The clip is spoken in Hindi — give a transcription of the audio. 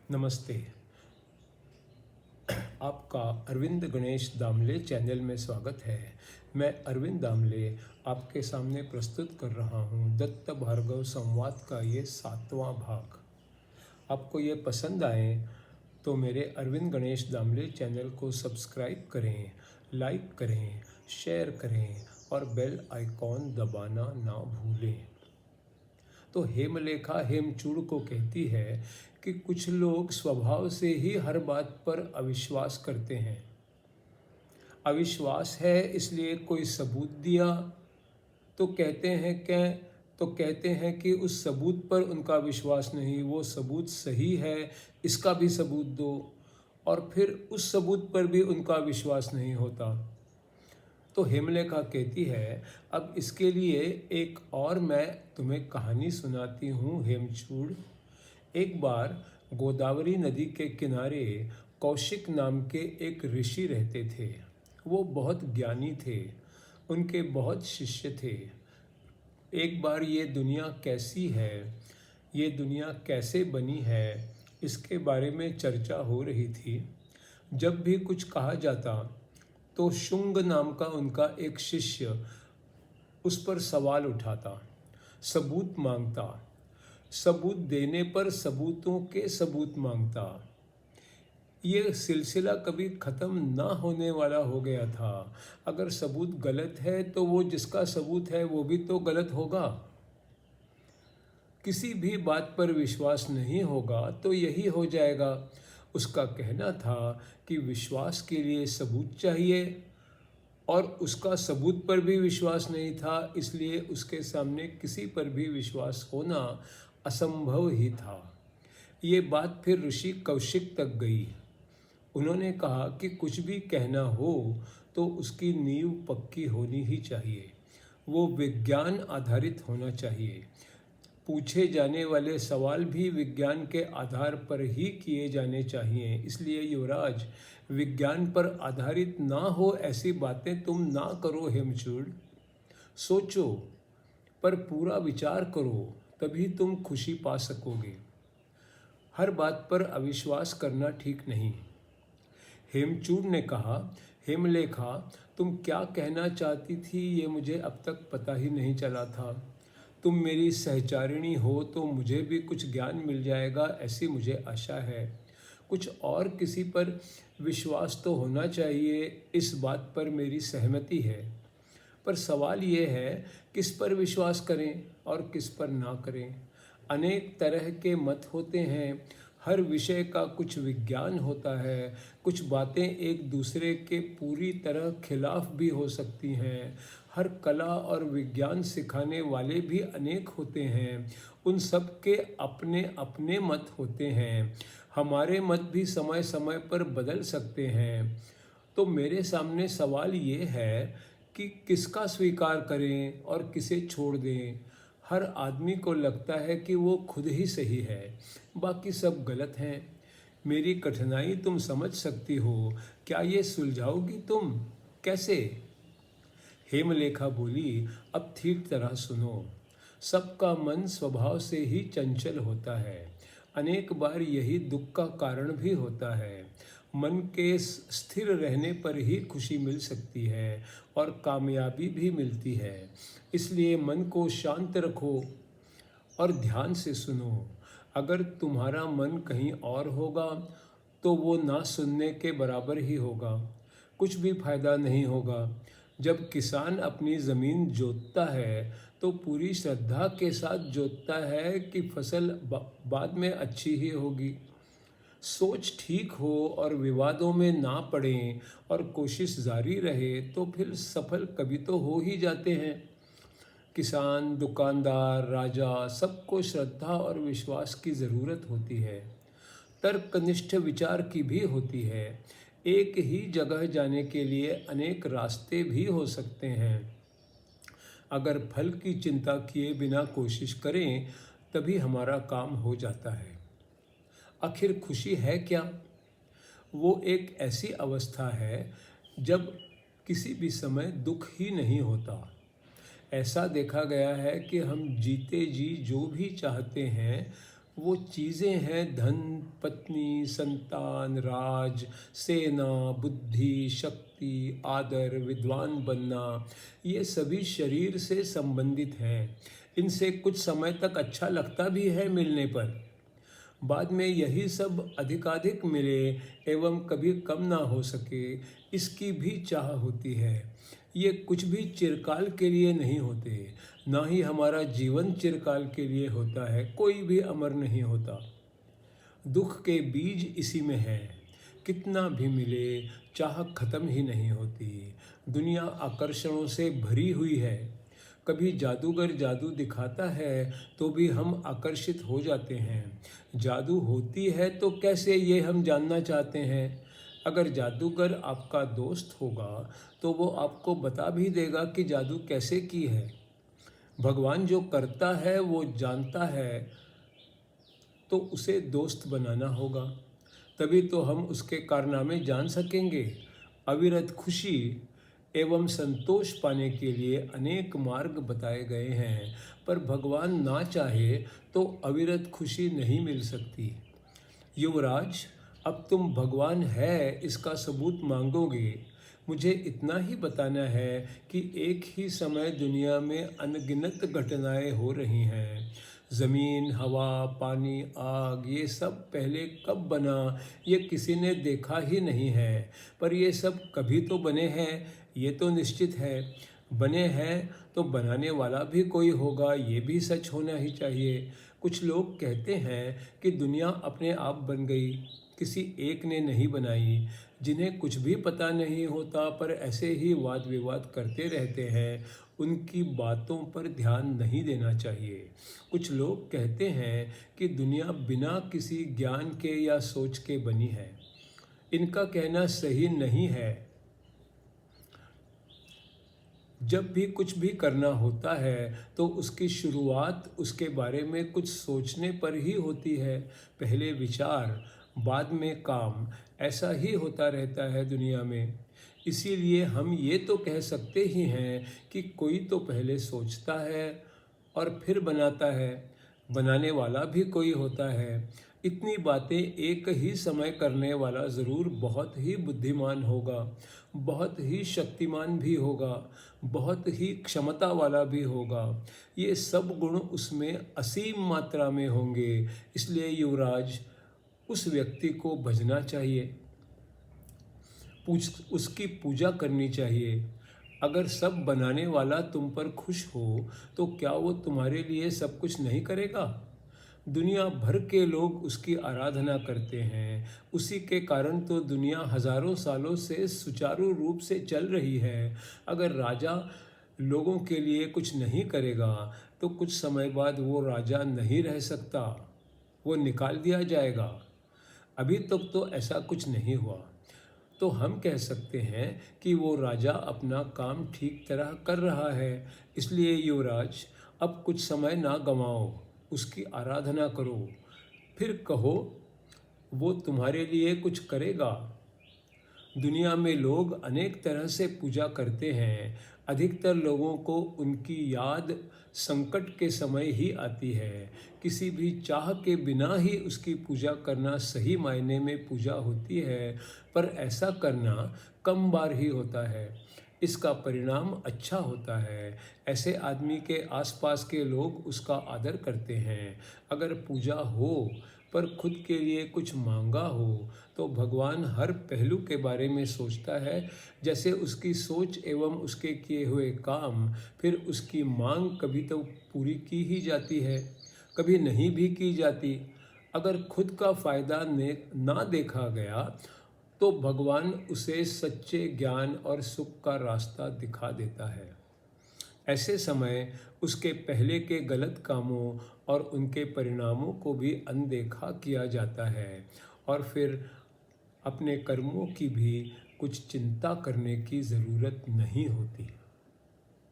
नमस्ते। आपका अरविंद गणेश दामले चैनल में स्वागत है। मैं अरविंद दामले आपके सामने प्रस्तुत कर रहा हूँ दत्त भार्गव संवाद का ये 7वां भाग। आपको ये पसंद आए तो मेरे अरविंद गणेश दामले चैनल को सब्सक्राइब करें, लाइक करें, शेयर करें और बेल आइकॉन दबाना ना भूलें। तो हेमलेखा हेमचूड़ को कहती है कि कुछ लोग स्वभाव से ही हर बात पर अविश्वास करते हैं। अविश्वास है इसलिए कोई सबूत दिया तो कहते हैं कि उस सबूत पर उनका विश्वास नहीं, वो सबूत सही है, इसका भी सबूत दो, और फिर उस सबूत पर भी उनका विश्वास नहीं होता। तो हेमलेखा कहती है, अब इसके लिए एक और मैं तुम्हें कहानी सुनाती हूँ हेमचूड़। एक बार गोदावरी नदी के किनारे कौशिक नाम के एक ऋषि रहते थे। वो बहुत ज्ञानी थे, उनके बहुत शिष्य थे। एक बार ये दुनिया कैसी है, ये दुनिया कैसे बनी है, इसके बारे में चर्चा हो रही थी। जब भी कुछ कहा जाता तो शुंग नाम का उनका एक शिष्य उस पर सवाल उठाता, सबूत मांगता, सबूत देने पर सबूतों के सबूत मांगता। ये सिलसिला कभी ख़त्म ना होने वाला हो गया था। अगर सबूत गलत है तो वो जिसका सबूत है वो भी तो गलत होगा। किसी भी बात पर विश्वास नहीं होगा तो यही हो जाएगा। उसका कहना था कि विश्वास के लिए सबूत चाहिए और उसका सबूत पर भी विश्वास नहीं था, इसलिए उसके सामने किसी पर भी विश्वास होना असंभव ही था। ये बात फिर ऋषि कौशिक तक गई। उन्होंने कहा कि कुछ भी कहना हो तो उसकी नींव पक्की होनी ही चाहिए, वो विज्ञान आधारित होना चाहिए। पूछे जाने वाले सवाल भी विज्ञान के आधार पर ही किए जाने चाहिए। इसलिए युवराज, विज्ञान पर आधारित ना हो ऐसी बातें तुम ना करो हेमचूड़। सोचो पर पूरा विचार करो, तभी तुम खुशी पा सकोगे। हर बात पर अविश्वास करना ठीक नहीं। हेमचूड़ ने कहा, हेमलेखा, तुम क्या कहना चाहती थी ये मुझे अब तक पता ही नहीं चला था। तुम मेरी सहचारिणी हो तो मुझे भी कुछ ज्ञान मिल जाएगा, ऐसी मुझे आशा है। कुछ और किसी पर विश्वास तो होना चाहिए, इस बात पर मेरी सहमति है। पर सवाल ये है, किस पर विश्वास करें और किस पर ना करें। अनेक तरह के मत होते हैं, हर विषय का कुछ विज्ञान होता है, कुछ बातें एक दूसरे के पूरी तरह खिलाफ भी हो सकती हैं। हर कला और विज्ञान सिखाने वाले भी अनेक होते हैं, उन सब के अपने अपने मत होते हैं। हमारे मत भी समय समय पर बदल सकते हैं। तो मेरे सामने सवाल ये है कि किसका स्वीकार करें और किसे छोड़ दें। हर आदमी को लगता है कि वो खुद ही सही है, बाकी सब गलत हैं। मेरी कठिनाई तुम समझ सकती हो, क्या ये सुलझाओगी तुम? कैसे? हेमलेखा बोली, अब ठीक तरह सुनो। सबका मन स्वभाव से ही चंचल होता है। अनेक बार यही दुख का कारण भी होता है। मन के स्थिर रहने पर ही खुशी मिल सकती है और कामयाबी भी मिलती है। इसलिए मन को शांत रखो और ध्यान से सुनो। अगर तुम्हारा मन कहीं और होगा तो वो ना सुनने के बराबर ही होगा, कुछ भी फायदा नहीं होगा। जब किसान अपनी ज़मीन जोतता है तो पूरी श्रद्धा के साथ जोतता है कि फसल बाद में अच्छी ही होगी। सोच ठीक हो और विवादों में ना पड़ें और कोशिश जारी रहे तो फिर सफल कभी तो हो ही जाते हैं। किसान, दुकानदार, राजा, सबको श्रद्धा और विश्वास की ज़रूरत होती है। तर्कनिष्ठ विचार की भी होती है। एक ही जगह जाने के लिए अनेक रास्ते भी हो सकते हैं। अगर फल की चिंता किए बिना कोशिश करें तभी हमारा काम हो जाता है। आखिर खुशी है क्या? वो एक ऐसी अवस्था है जब किसी भी समय दुख ही नहीं होता। ऐसा देखा गया है कि हम जीते जी जो भी चाहते हैं वो चीज़ें हैं धन, पत्नी, संतान, राज, सेना, बुद्धि, शक्ति, आदर, विद्वान बनना, ये सभी शरीर से संबंधित हैं। इनसे कुछ समय तक अच्छा लगता भी है मिलने पर, बाद में यही सब अधिकाधिक मिले एवं कभी कम ना हो सके, इसकी भी चाह होती है। ये कुछ भी चिरकाल के लिए नहीं होते, ना ही हमारा जीवन चिरकाल के लिए होता है। कोई भी अमर नहीं होता। दुख के बीज इसी में है। कितना भी मिले, चाह खत्म ही नहीं होती। दुनिया आकर्षणों से भरी हुई है। कभी जादूगर जादू दिखाता है तो भी हम आकर्षित हो जाते हैं। जादू होती है तो कैसे, ये हम जानना चाहते हैं। अगर जादूगर आपका दोस्त होगा तो वो आपको बता भी देगा कि जादू कैसे की है। भगवान जो करता है वो जानता है, तो उसे दोस्त बनाना होगा, तभी तो हम उसके कारनामे जान सकेंगे। अविरत खुशी एवं संतोष पाने के लिए अनेक मार्ग बताए गए हैं, पर भगवान ना चाहे तो अविरत खुशी नहीं मिल सकती। युवराज, अब तुम भगवान है इसका सबूत मांगोगे। मुझे इतना ही बताना है कि एक ही समय दुनिया में अनगिनत घटनाएं हो रही हैं। ज़मीन, हवा, पानी, आग, ये सब पहले कब बना ये किसी ने देखा ही नहीं है, पर ये सब कभी तो बने हैं, ये तो निश्चित है। बने हैं तो बनाने वाला भी कोई होगा, ये भी सच होना ही चाहिए। कुछ लोग कहते हैं कि दुनिया अपने आप बन गई, किसी एक ने नहीं बनाई। जिन्हें कुछ भी पता नहीं होता पर ऐसे ही वाद विवाद करते रहते हैं, उनकी बातों पर ध्यान नहीं देना चाहिए। कुछ लोग कहते हैं कि दुनिया बिना किसी ज्ञान के या सोच के बनी है। इनका कहना सही नहीं है। जब भी कुछ भी करना होता है तो उसकी शुरुआत उसके बारे में कुछ सोचने पर ही होती है। पहले विचार, बाद में काम, ऐसा ही होता रहता है दुनिया में। इसीलिए हम ये तो कह सकते ही हैं कि कोई तो पहले सोचता है और फिर बनाता है। बनाने वाला भी कोई होता है। इतनी बातें एक ही समय करने वाला ज़रूर बहुत ही बुद्धिमान होगा, बहुत ही शक्तिमान भी होगा, बहुत ही क्षमता वाला भी होगा। ये सब गुण उसमें असीम मात्रा में होंगे। इसलिए युवराज, उस व्यक्ति को भजना चाहिए, उसकी पूजा करनी चाहिए। अगर सब बनाने वाला तुम पर खुश हो तो क्या वो तुम्हारे लिए सब कुछ नहीं करेगा? दुनिया भर के लोग उसकी आराधना करते हैं। उसी के कारण तो दुनिया हजारों सालों से सुचारू रूप से चल रही है। अगर राजा लोगों के लिए कुछ नहीं करेगा तो कुछ समय बाद वो राजा नहीं रह सकता, वो निकाल दिया जाएगा। अभी तक तो ऐसा कुछ नहीं हुआ, तो हम कह सकते हैं कि वो राजा अपना काम ठीक तरह कर रहा है। इसलिए युवराज, अब कुछ समय ना गंवाओ, उसकी आराधना करो, फिर कहो वो तुम्हारे लिए कुछ करेगा। दुनिया में लोग अनेक तरह से पूजा करते हैं। अधिकतर लोगों को उनकी याद संकट के समय ही आती है। किसी भी चाह के बिना ही उसकी पूजा करना सही मायने में पूजा होती है, पर ऐसा करना कम बार ही होता है। इसका परिणाम अच्छा होता है। ऐसे आदमी के आसपास के लोग उसका आदर करते हैं। अगर पूजा हो पर खुद के लिए कुछ मांगा हो तो भगवान हर पहलू के बारे में सोचता है, जैसे उसकी सोच एवं उसके किए हुए काम। फिर उसकी मांग कभी तो पूरी की ही जाती है, कभी नहीं भी की जाती। अगर खुद का फायदा ना देखा गया तो भगवान उसे सच्चे ज्ञान और सुख का रास्ता दिखा देता है। ऐसे समय उसके पहले के गलत कामों और उनके परिणामों को भी अनदेखा किया जाता है, और फिर अपने कर्मों की भी कुछ चिंता करने की ज़रूरत नहीं होती।